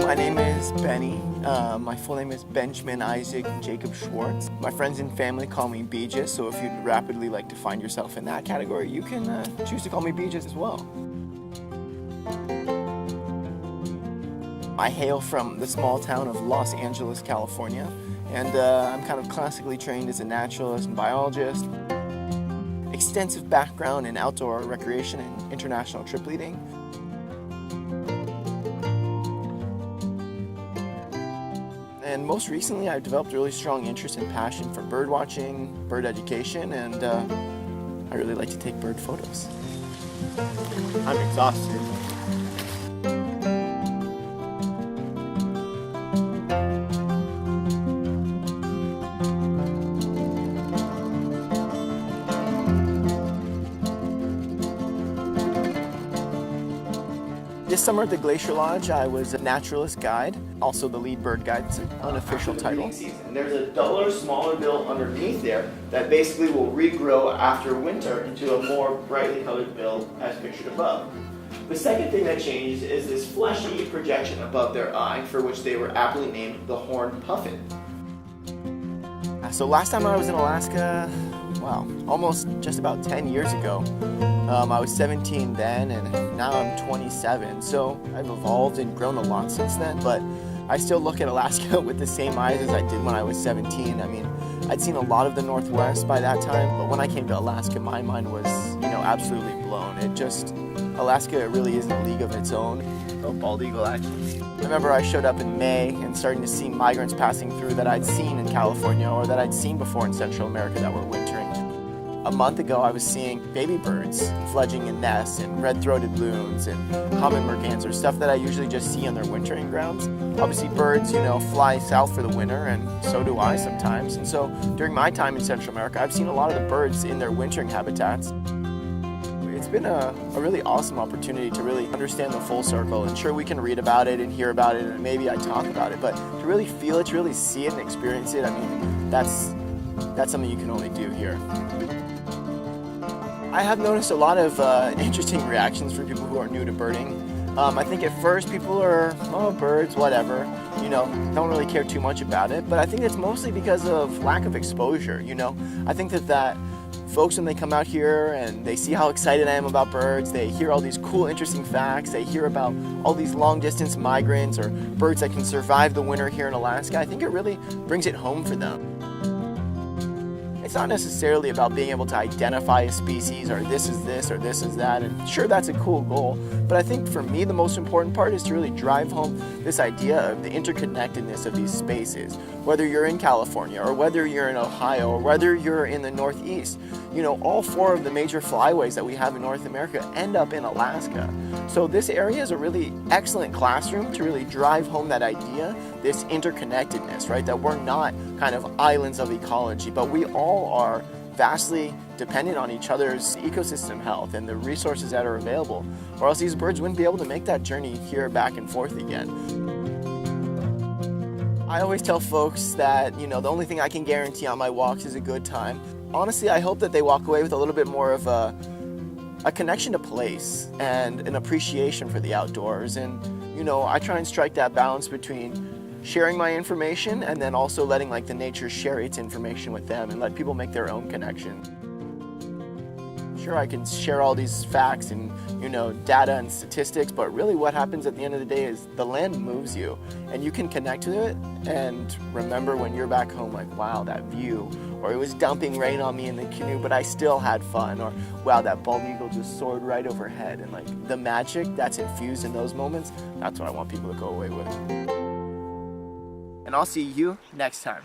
My name is Benny. My full name is Benjamin Isaac Jacobs-Schwartz. My friends and family call me BIJS, so if you'd rapidly like to find yourself in that category, you can choose to call me BIJS as well. I hail from the small town of Los Angeles, California, and I'm kind of classically trained as a naturalist and biologist. Extensive background in outdoor recreation and international trip leading. And most recently, I've developed a really strong interest and passion for bird watching, bird education, and I really like to take bird photos. I'm exhausted. This summer at the Glacier Lodge, I was a naturalist guide, also the lead bird guide. It's an unofficial title. There's a duller, smaller bill underneath there that basically will regrow after winter into a more brightly colored bill as pictured above. The second thing that changed is this fleshy projection above their eye, for which they were aptly named the horned puffin. So last time I was in Alaska, wow, almost just about 10 years ago. I was 17 then, and now I'm 27, so I've evolved and grown a lot since then, but I still look at Alaska with the same eyes as I did when I was 17. I mean, I'd seen a lot of the Northwest by that time, but when I came to Alaska, my mind was, absolutely blown. Alaska really is a league of its own. Oh, bald eagle, actually. I remember I showed up in May and starting to see migrants passing through that I'd seen in California or that I'd seen before in Central America that were wintering. A month ago, I was seeing baby birds fledging in nests and red-throated loons and common mergansers, stuff that I usually just see on their wintering grounds. Obviously, birds, fly south for the winter, and so do I sometimes. And so during my time in Central America, I've seen a lot of the birds in their wintering habitats. It's been a really awesome opportunity to really understand the full circle. And sure, we can read about it and hear about it, and maybe I talk about it, but to really feel it, to really see it and experience it, I mean, that's something you can only do here. I have noticed a lot of interesting reactions from people who are new to birding. I think at first people are, oh, birds, whatever, don't really care too much about it. But I think it's mostly because of lack of exposure, I think that folks, when they come out here and they see how excited I am about birds, they hear all these cool, interesting facts, they hear about all these long-distance migrants or birds that can survive the winter here in Alaska, I think it really brings it home for them. It's not necessarily about being able to identify a species or this is this or this is that, and sure, that's a cool goal, but I think for me the most important part is to really drive home this idea of the interconnectedness of these spaces. Whether you're in California or whether you're in Ohio or whether you're in the Northeast, all four of the major flyways that we have in North America end up in Alaska. So this area is a really excellent classroom to really drive home that idea, this interconnectedness, right? That we're not kind of islands of ecology, but we all are vastly dependent on each other's ecosystem health and the resources that are available, or else these birds wouldn't be able to make that journey here back and forth again. I always tell folks that, the only thing I can guarantee on my walks is a good time. Honestly, I hope that they walk away with a little bit more of a connection to place and an appreciation for the outdoors. And, I try and strike that balance between sharing my information and then also letting the nature share its information with them and let people make their own connection. Sure, I can share all these facts and, data and statistics, but really what happens at the end of the day is the land moves you and you can connect to it and remember when you're back home, wow, that view, or it was dumping rain on me in the canoe, but I still had fun, or wow, that bald eagle just soared right overhead, and the magic that's infused in those moments, that's what I want people to go away with. And I'll see you next time.